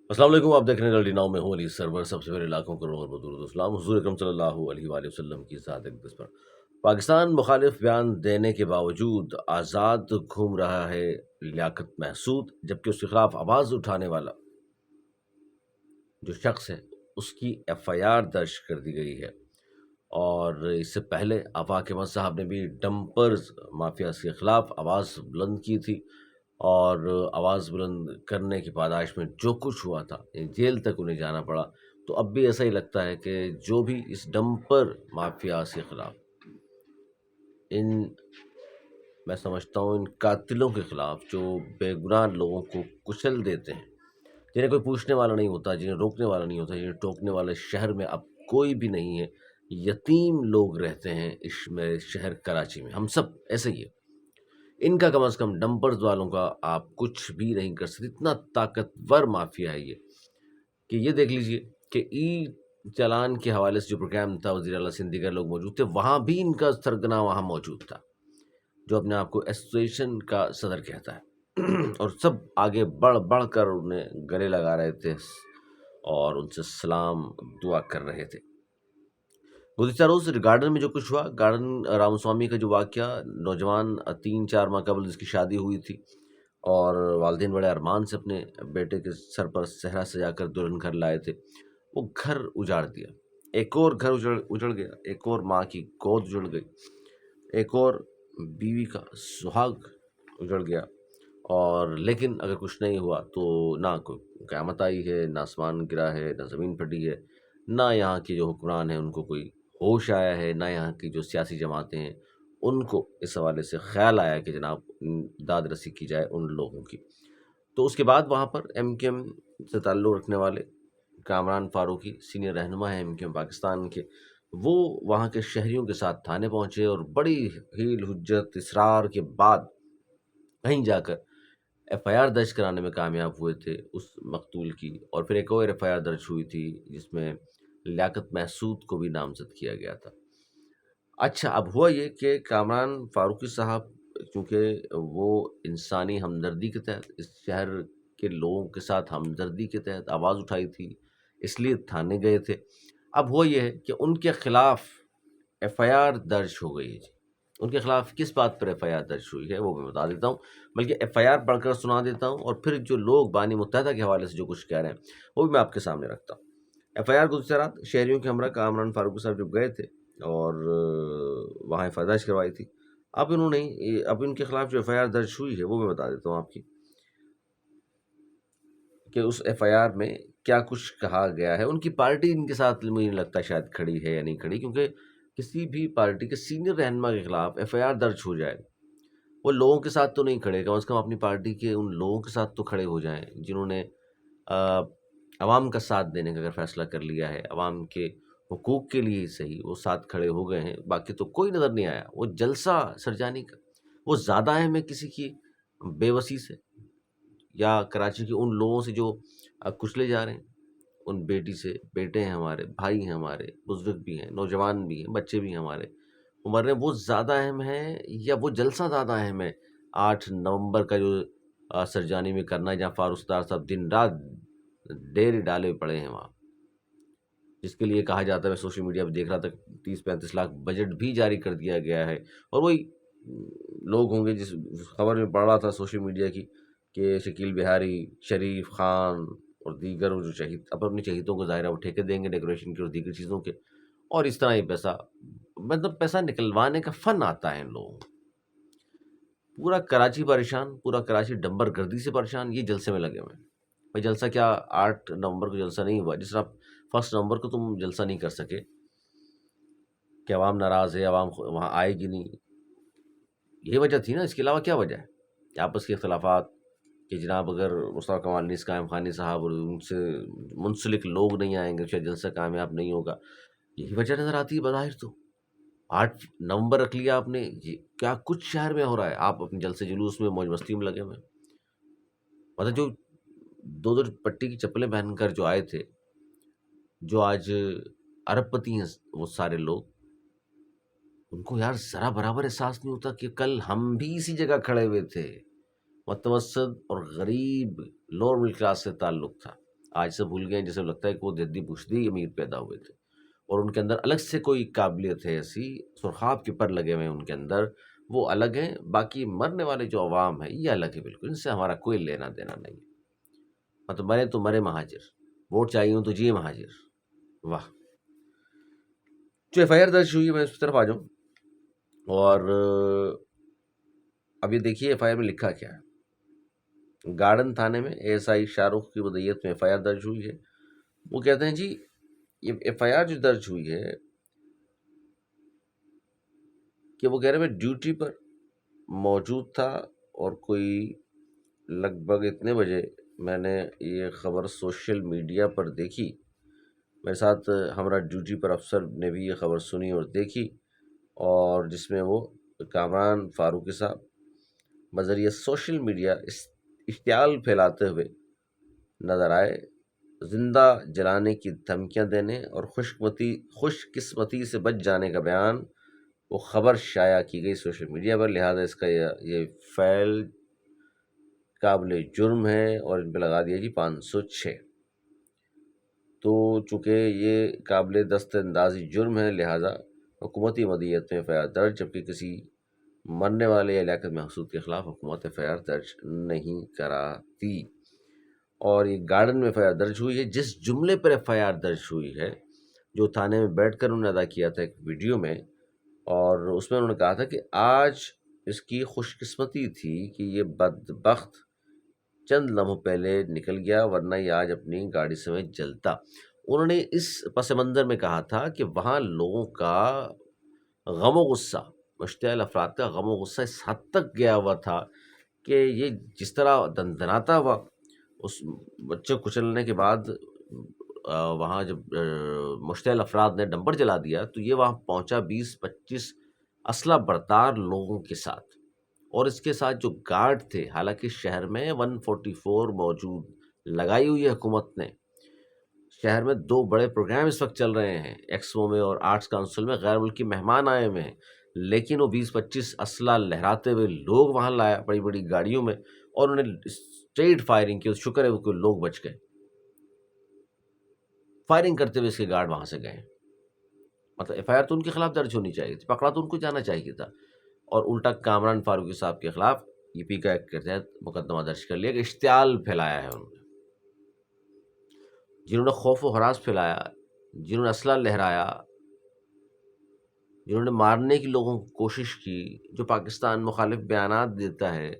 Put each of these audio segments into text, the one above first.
السلام علیکم، آپ دیکھ رہے ہیں ڈی ناؤ میں ہوں علی سرور. سب سے پہلے لاکھوں کروڑوں اور بدرود اسلام حضور اکرم صلی اللہ علیہ وآلہ وسلم کی ذات اقدس پر. پاکستان مخالف بیان دینے کے باوجود آزاد گھوم رہا ہے لیاقت محسود، جبکہ اس کے خلاف آواز اٹھانے والا جو شخص ہے اس کی ایف آئی آر درج کر دی گئی ہے. اور اس سے پہلے آفاق احمد صاحب نے بھی ڈمپرز مافیا کے خلاف آواز بلند کی تھی، اور آواز بلند کرنے کی پاداش میں جو کچھ ہوا تھا جیل تک انہیں جانا پڑا. تو اب بھی ایسا ہی لگتا ہے کہ جو بھی اس ڈمپر مافیا کے خلاف، ان میں سمجھتا ہوں ان قاتلوں کے خلاف جو بے گناہ لوگوں کو کچل دیتے ہیں، جنہیں کوئی پوچھنے والا نہیں ہوتا، جنہیں روکنے والا نہیں ہوتا، جنہیں ٹوکنے والے شہر میں اب کوئی بھی نہیں ہے. یتیم لوگ رہتے ہیں اس میں شہر کراچی میں، ہم سب ایسے ہی ہے. ان کا کم از کم ڈمپرز والوں کا آپ کچھ بھی نہیں کر سکتے. اتنا طاقتور مافیا ہے یہ کہ یہ دیکھ لیجئے کہ ای چالان کے حوالے سے جو پروگرام تھا، وزیر اعلیٰ سے دیگر لوگ موجود تھے، وہاں بھی ان کا سرگنا وہاں موجود تھا، جو اپنے آپ کو ایسوسیشن کا صدر کہتا ہے. اور سب آگے بڑھ بڑھ کر انہیں گلے لگا رہے تھے اور ان سے سلام دعا کر رہے تھے. گزشتہ روز گارڈن میں جو کچھ ہوا، گارڈن رام سوامی کا جو واقعہ، نوجوان 3-4 ماہ قبل جس کی شادی ہوئی تھی اور والدین بڑے ارمان سے اپنے بیٹے کے سر پر صحرا سجا کر دلہن گھر لائے تھے، وہ گھر اجاڑ دیا. ایک اور گھر اجڑ گیا، ایک اور ماں کی گود اجڑ گئی، ایک اور بیوی کا سہاگ اجڑ گیا. اور لیکن اگر کچھ نہیں ہوا تو نہ کوئی قیامت آئی ہے، نہ آسمان گرا ہے، نہ زمین پھٹی ہے، نہ یہاں کے جو حکمران ہیں ان کو کوئی ہوش آیا ہے، نہ یہاں کی جو سیاسی جماعتیں ہیں ان کو اس حوالے سے خیال آیا کہ جناب داد رسی کی جائے ان لوگوں کی. تو اس کے بعد وہاں پر ایم کیو ایم سے تعلق رکھنے والے کامران فاروقی، سینئر رہنما ہیں ایم کیو ایم پاکستان کے، وہ وہاں کے شہریوں کے ساتھ تھانے پہنچے اور بڑی ہیل حجت اصرار کے بعد کہیں جا کر ایف آئی آر درج کرانے میں کامیاب ہوئے تھے اس مقتول کی. اور پھر ایک اور ایف آئی آر درج ہوئی تھی جس میں لیاقت محسود کو بھی نامزد کیا گیا تھا. اچھا، اب ہوا یہ کہ کامران فاروقی صاحب، کیونکہ وہ انسانی ہمدردی کے تحت اس شہر کے لوگوں کے ساتھ ہمدردی کے تحت آواز اٹھائی تھی، اس لیے تھانے گئے تھے. اب ہوا یہ ہے کہ ان کے خلاف ایف آئی آر درج ہو گئی ہے. جی، ان کے خلاف کس بات پر ایف آئی آر درج ہوئی ہے وہ میں بتا دیتا ہوں، بلکہ ایف آئی آر پڑھ کر سنا دیتا ہوں، اور پھر جو لوگ بانی متحدہ کے حوالے سے جو کچھ کہہ رہے ہیں وہ بھی میں آپ کے سامنے رکھتا ہوں. ایف آئی آر گزشتہ رات شہریوں کے ہمراہ کامران فاروقی صاحب جب گئے تھے اور وہاں ایف آئی آر درج کروائی تھی، اب ان کے خلاف جو ایف آئی آر درج ہوئی ہے وہ میں بتا دیتا ہوں آپ کی کہ اس ایف آئی آر میں کیا کچھ کہا گیا ہے. ان کی پارٹی ان کے ساتھ مجھے نہیں لگتا شاید کھڑی ہے یا نہیں کھڑی، کیونکہ کسی بھی پارٹی کے سینئر رہنما کے خلاف ایف آئی آر درج ہو جائے، وہ لوگوں کے ساتھ تو نہیں کھڑے، کم از کم اپنی پارٹی کے ان لوگوں کے ساتھ تو کھڑے ہو جائیں جنہوں نے عوام کا ساتھ دینے کا اگر فیصلہ کر لیا ہے، عوام کے حقوق کے لیے ہی صحیح وہ ساتھ کھڑے ہو گئے ہیں. باقی تو کوئی نظر نہیں آیا. وہ جلسہ سرجانی کا وہ زیادہ اہم ہے کسی کی بے وسی سے، یا کراچی کے ان لوگوں سے جو کچلے جا رہے ہیں، ان بیٹی سے، بیٹے ہیں ہمارے، بھائی ہیں ہمارے، بزرگ بھی ہیں، نوجوان بھی ہیں، بچے بھی ہیں ہمارے، عمر میں وہ زیادہ اہم ہے یا وہ جلسہ زیادہ اہم ہے 8 نومبر کا جو سرجانی میں کرنا ہے، جہاں فاروق ستار صاحب دن رات ڈیرے ڈالے پڑے ہیں وہاں، جس کے لیے کہا جاتا ہے، میں سوشل میڈیا پہ دیکھ رہا تھا 30-35 لاکھ بجٹ بھی جاری کر دیا گیا ہے. اور وہی لوگ ہوں گے جس خبر میں پڑھ رہا تھا سوشل میڈیا کی کہ شکیل بہاری، شریف خان اور دیگر وہ جو شہید اپنی شہیدوں کو ظاہرہ وہ ٹھیکے دیں گے ڈیکوریشن کے اور دیگر چیزوں کے، اور اس طرح یہ پیسہ مطلب پیسہ نکلوانے کا فن آتا ہے ان لوگوں کو. پورا کراچی پریشان، پورا کراچی ڈمبر گردی سے پریشان، یہ جلسے میں لگے ہوئے ہیں. بھائی جلسہ کیا، 8 نومبر کو جلسہ نہیں ہوا، جس طرح 1 نومبر کو تم جلسہ نہیں کر سکے کہ عوام ناراض ہے، عوام وہاں آئے گی نہیں، یہ وجہ تھی نا. اس کے علاوہ کیا وجہ ہے؟ کہ آپس کے اختلافات، کہ جناب اگر مصطفیٰ کمال نیز، قائم خانی صاحب اور ان سے منسلک لوگ نہیں آئیں گے شاید جلسہ کامیاب نہیں ہوگا. یہی وجہ نظر آتی ہے بظاہر. تو 8 نومبر رکھ لیا آپ نے، یہ کیا کچھ شہر میں ہو رہا ہے، آپ اپنے جلسے جلوس میں موج مستی میں لگے ہوئے ہیں. مطلب جو دو پٹی کی چپلیں پہن کر جو آئے تھے، جو آج ارب پتی ہیں وہ سارے لوگ، ان کو یار ذرا برابر احساس نہیں ہوتا کہ کل ہم بھی اسی جگہ کھڑے ہوئے تھے. متوسط اور غریب لوور مڈل کلاس سے تعلق تھا، آج سے بھول گئے ہیں، جیسے لگتا ہے کہ وہ جدی پشتی امیر پیدا ہوئے تھے اور ان کے اندر الگ سے کوئی قابلیت ہے ایسی، سرخاب کے پر لگے ہوئے ہیں ان کے اندر، وہ الگ ہیں۔ باقی مرنے والے جو عوام ہے یہ الگ ہے بالکل، ان سے ہمارا کوئی لینا دینا نہیں ہے۔ مطلب مرے تو مرے مہاجر، ووٹ چاہیے ہوں تو جی مہاجر۔ واہ! جو ایف آئی آر درج ہوئی ہے میں اس طرف آ جاؤں، اور اب یہ دیکھیے ایف آئی آر میں لکھا کیا ہے۔ گارڈن تھانے میں A S I Shah Rukh کی مدعیت میں ایف آئی آر درج ہوئی ہے۔ وہ کہتے ہیں جی یہ ایف آئی آر جو درج ہوئی ہے کہ وہ کہہ رہے میں ڈیوٹی پر موجود تھا، اور کوئی لگ بھگ اتنے بجے میں نے یہ خبر سوشل میڈیا پر دیکھی، میرے ساتھ ہمارا ڈیوٹی پر افسر نے بھی یہ خبر سنی اور دیکھی، اور جس میں وہ کامران فاروقی صاحب بذریعہ سوشل میڈیا اشتعال پھیلاتے ہوئے نظر آئے، زندہ جلانے کی دھمکیاں دینے اور خوش قسمتی سے بچ جانے کا بیان، وہ خبر شائع کی گئی سوشل میڈیا پر، لہٰذا اس کا یہ فعل قابل جرم ہے اور ان پہ لگا دیا جی 506۔ تو چونکہ یہ قابل دست اندازی جرم ہے، لہٰذا حکومتی مدیت میں ایف آئی آر درج، جبکہ کسی مرنے والے یا لیاقت محسود کے خلاف حکومت ایف آئی آر درج نہیں کراتی۔ اور یہ گارڈن میں ایف آئی آر درج ہوئی ہے۔ جس جملے پر ایف آئی آر درج ہوئی ہے، جو تھانے میں بیٹھ کر انہوں نے ادا کیا تھا ایک ویڈیو میں، اور اس میں انہوں نے کہا تھا کہ آج اس کی خوش قسمتی تھی کہ یہ بدبخت چند لمحوں پہلے نکل گیا، ورنہ یہ آج اپنی گاڑی سمیت جلتا۔ انہوں نے اس پس منظر میں کہا تھا کہ وہاں لوگوں کا غم و غصہ، مشتعل افراد کا غم و غصہ اس حد تک گیا ہوا تھا کہ یہ جس طرح دندناتا ہوا اس بچے کو کچلنے کے بعد وہاں جب مشتعل افراد نے ڈمپر جلا دیا تو یہ وہاں پہنچا 20-25 اسلحہ بردار لوگوں کے ساتھ، اور اس کے ساتھ جو گارڈ تھے، حالانکہ شہر میں 144 موجود لگائی ہوئی ہے حکومت نے۔ شہر میں 2 بڑے پروگرام اس وقت چل رہے ہیں، ایکسپو میں اور آرٹس کونسل میں، غیر ملکی مہمان آئے ہوئے ہیں، لیکن وہ 20-25 اسلحہ لہراتے ہوئے لوگ وہاں لایا بڑی بڑی گاڑیوں میں، اور انہوں نے اسٹریٹ فائرنگ کی۔ شکر ہے وہ کوئی لوگ بچ گئے، فائرنگ کرتے ہوئے اس کے گارڈ وہاں سے گئے۔ مطلب ایف آئی آر تو ان کے خلاف درج ہونی چاہیے تھی، پکڑا تو ان کو جانا چاہیے تھا، اور الٹا کامران فاروقی صاحب کے خلاف ای پی کا ایکٹ کے تحت مقدمہ درج کر لیا کہ اشتعال پھیلایا ہے انہوں نے، جنہوں نے خوف و ہراس پھیلایا، جنہوں نے اسلحہ لہرایا، جنہوں نے مارنے کی لوگوں کو کوشش کی، جو پاکستان مخالف بیانات دیتا ہے،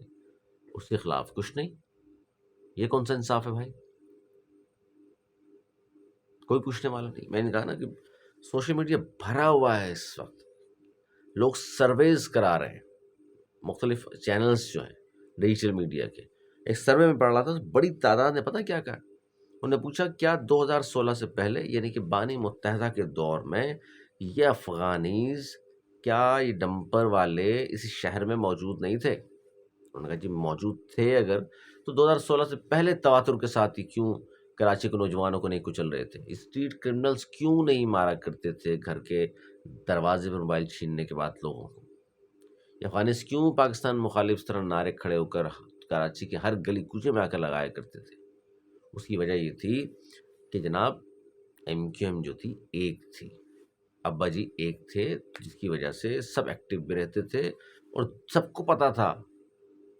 اس کے خلاف کچھ نہیں۔ یہ کون سا انصاف ہے بھائی؟ کوئی پوچھنے والا نہیں۔ میں نے کہا نا کہ سوشل میڈیا بھرا ہوا ہے اس وقت، لوگ سرویز کرا رہے ہیں، مختلف چینلز جو ہیں ڈیجیٹل میڈیا کے۔ ایک سروے میں پڑھ رہا تھا تو بڑی تعداد نے پتہ کیا کہا، انہوں نے پوچھا کیا 2016 سے پہلے، یعنی کہ بانی متحدہ کے دور میں، یہ افغانیز، کیا یہ ڈمپر والے اس شہر میں موجود نہیں تھے؟ انہوں نے کہا جی موجود تھے، اگر تو 2016 سے پہلے تواتر کے ساتھ ہی کیوں کراچی کے نوجوانوں کو نہیں کچل رہے تھے؟ اسٹریٹ کرمنلز کیوں نہیں مارا کرتے تھے گھر کے دروازے پر موبائل چھیننے کے بعد لوگوں کو؟ افغانیز کیوں پاکستان مخالف اس طرح نعرے کھڑے ہو کر کراچی کے ہر گلی کوچے میں آ کر لگایا کرتے تھے؟ اس کی وجہ یہ تھی کہ جناب ایم کیو ایم جو تھی ایک تھی، ابا جی ایک تھے، جس کی وجہ سے سب ایکٹیو بھی رہتے تھے، اور سب کو پتا تھا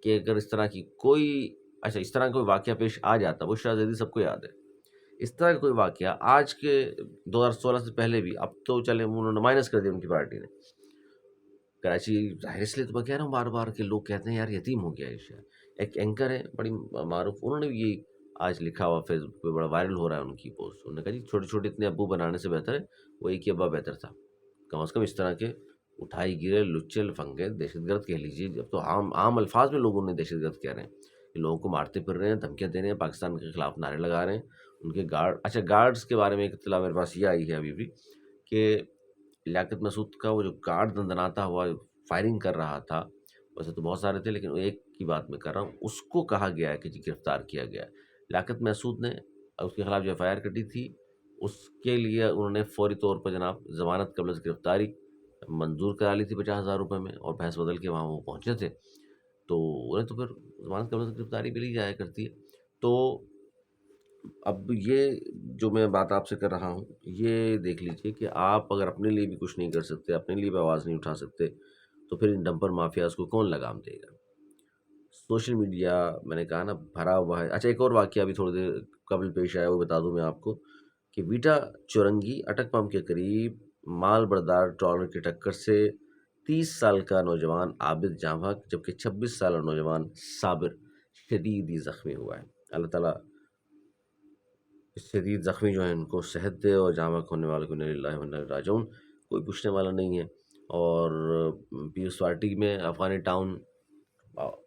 کہ اگر اس طرح کی کوئی اس طرح کوئی واقعہ پیش آ جاتا، وہ شاہ زیدی سب کو یاد ہے، اس طرح کا کوئی واقعہ آج کے 2016 سے پہلے بھی، اب تو چلے انہوں نے مائنس کر دیا ان کی پارٹی نے کراچی، ظاہر اس لیے تو میں کہہ رہا ہوں بار بار کہ لوگ کہتے ہیں یار یتیم ہو گیا یہ شہر۔ ایک اینکر ہے بڑی معروف، انہوں نے بھی یہ آج لکھا ہوا فیس بک پہ، بڑا وائرل ہو رہا ہے ان کی پوسٹ، انہوں نے کہا جی چھوٹے چھوٹے اتنے ابو بنانے سے بہتر ہے وہ ایک ہی ابا بہتر تھا، کم از کم اس طرح کے اٹھائی گرے لچے لفنگے دہشت گرد کہہ لیجیے، جب تو عام الفاظ میں لوگوں نے دہشت گرد کہہ رہے ہیں کہ لوگوں کو مارتے پھر رہے ہیں، دھمکیاں دے رہے ہیں، پاکستان کے خلاف نعرے لگا رہے ہیں، ان کے گارڈ، گارڈز کے بارے میں ایک اطلاع میرے پاس یہ آئی ہے ابھی بھی کہ لیاقت مسعود کا وہ جو گارڈ دندناتا ہوا فائرنگ کر رہا تھا، ویسے تو بہت سارے تھے لیکن ایک کی بات میں کر رہا ہوں، اس کو کہا گیا ہے کہ جی گرفتار کیا گیا ہے۔ لیاقت محسود نے اس کے خلاف جو ایف آئی آر کٹی تھی، اس کے لیے انہوں نے فوری طور پر جناب ضمانت قبل از گرفتاری منظور کرا لی تھی 50,000 روپے میں، اور بھینس بدل کے وہاں وہ پہنچے تھے، تو انہیں تو پھر ضمانت قبل از گرفتاری بھی لی جایا کرتی ہے۔ تو اب یہ جو میں بات آپ سے کر رہا ہوں، یہ دیکھ لیجیے کہ آپ اگر اپنے لیے بھی کچھ نہیں کر سکتے، اپنے لیے بھی آواز نہیں اٹھا سکتے، تو پھر ان ڈمپر مافیاز کو کون لگام دے گا؟ سوشل میڈیا میں نے کہا نا بھرا ہوا ہے۔ اچھا، ایک اور واقعہ بھی تھوڑی دیر قبل پیش آیا، وہ بتا دوں میں آپ کو کہ بیٹا چورنگی اٹک پمپ کے قریب مال بردار ٹرالر کی ٹکر سے 30 سال کا نوجوان عابد جاں بحق جبکہ 26 سالہ نوجوان صابر شدید ہی زخمی ہوا ہے۔ اللہ تعالیٰ اس شدید زخمی جو ہیں ان کو صحت دے، اور جاں بحق ہونے والے کو انا للہ و انا الیہ راجعون، کوئی پوچھنے والا نہیں ہے۔ اور پیوس پارٹی میں افغانی ٹاؤن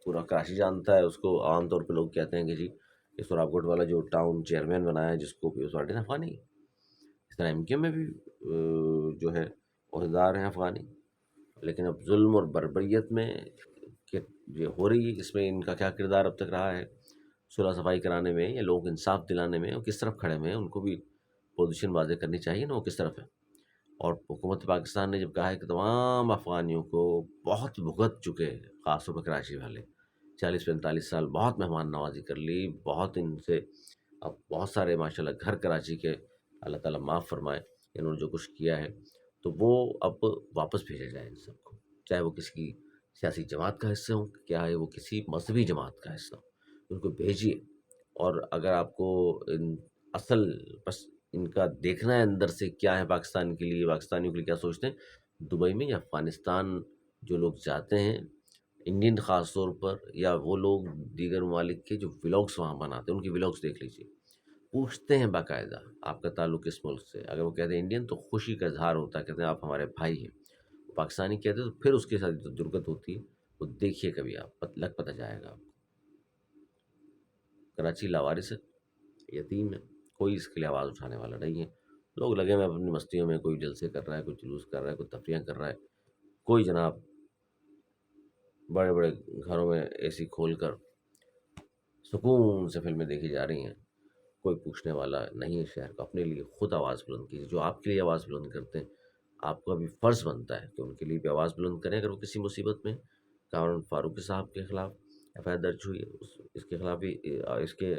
پورا کراچی جانتا ہے اس کو، عام طور پہ لوگ کہتے ہیں کہ جی یہ سوراب کوٹ والا جو ٹاؤن چیئرمین بنایا ہے جس کو پیوس پارٹی نے، افغانی ہے۔ اس طرح ایم کیو میں بھی جو ہے عہدیدار ہیں افغانی، لیکن اب ظلم اور بربریت میں کہ یہ ہو رہی ہے، اس میں ان کا کیا کردار اب تک رہا ہے صلح صفائی کرانے میں یا لوگ انصاف دلانے میں، وہ کس طرف کھڑے ہوئے ہیں، ان کو بھی پوزیشن واضح کرنی چاہیے نا، وہ کس طرف ہے۔ اور حکومت پاکستان نے جب کہا ہے کہ تمام افغانیوں کو بہت بھگت چکے، خاص طور پر کراچی والے 40 45 سال بہت مہمان نوازی کر لی، بہت ان سے اب بہت سارے ماشاء اللہ گھر کراچی کے اللہ تعالیٰ معاف فرمائے، انہوں نے جو کچھ کیا ہے تو وہ اب واپس بھیجا جائے ان سب کو، چاہے وہ کسی کی سیاسی جماعت کا حصہ ہوں، کیا ہے وہ کسی مذہبی جماعت کا حصہ ہوں، ان کو بھیجیے۔ اور اگر آپ کو اصل بس ان کا دیکھنا ہے اندر سے کیا ہے پاکستان کے لیے، پاکستانیوں کے لیے کیا سوچتے ہیں، دبئی میں یا افغانستان جو لوگ جاتے ہیں انڈین خاص طور پر، یا وہ لوگ دیگر ممالک کے جو ولاگس وہاں بناتے ہیں ان کی ولاگس دیکھ لیجیے، پوچھتے ہیں باقاعدہ آپ کا تعلق کس ملک سے، اگر وہ کہتے ہیں انڈین تو خوشی کا اظہار ہوتا ہے، کہتے ہیں آپ ہمارے بھائی ہیں۔ پاکستانی کہتے ہیں تو پھر اس کے ساتھ جو درگت ہوتی ہے وہ دیکھیے، کبھی آپ لگ پتہ جائے گا آپ کو۔ کراچی لاوارث ہے، یتیم ہے، کوئی اس کے لیے آواز اٹھانے والا نہیں ہے، لوگ لگے ہوئے ہیں اپنی مستیوں میں، کوئی جلسے کر رہا ہے، کوئی جلوس کر رہا ہے، کوئی تفریح کر رہا ہے، کوئی جناب بڑے بڑے گھروں میں اے سی کھول کر سکون سے فلمیں دیکھی جا رہی ہیں، کوئی پوچھنے والا نہیں ہے شہر کو۔ اپنے لیے خود آواز بلند کیجیے، جو آپ کے لیے آواز بلند کرتے ہیں آپ کا بھی فرض بنتا ہے کہ ان کے لیے بھی آواز بلند کریں۔ اگر وہ کسی مصیبت میں، کامران فاروقی صاحب کے خلاف ایف آئی آر درج ہوئی ہے، اس کے خلاف بھی اس کے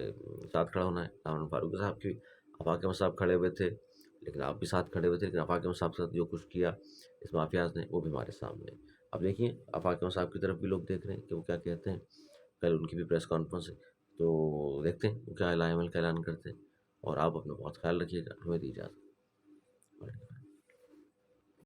ساتھ کھڑا ہونا ہے۔ کامران فاروقی صاحب کی آفاق احمد صاحب کھڑے ہوئے تھے، لیکن آپ بھی ساتھ کھڑے ہوئے تھے، لیکن آفاق احمد صاحب کے ساتھ جو کچھ کیا اس مافیاز نے وہ بھی ہمارے سامنے ہے۔ اب دیکھیے آفاق احمد صاحب کی طرف بھی لوگ دیکھ رہے ہیں کہ وہ کیا کہتے ہیں، کل ان کی بھی پریس کانفرنس ہے، تو دیکھتے ہیں وہ کیا اعلان عمل کا اعلان کرتے ہیں۔ اور آپ اپنا بہت خیال رکھیے گا، ہمیں دی اجازت۔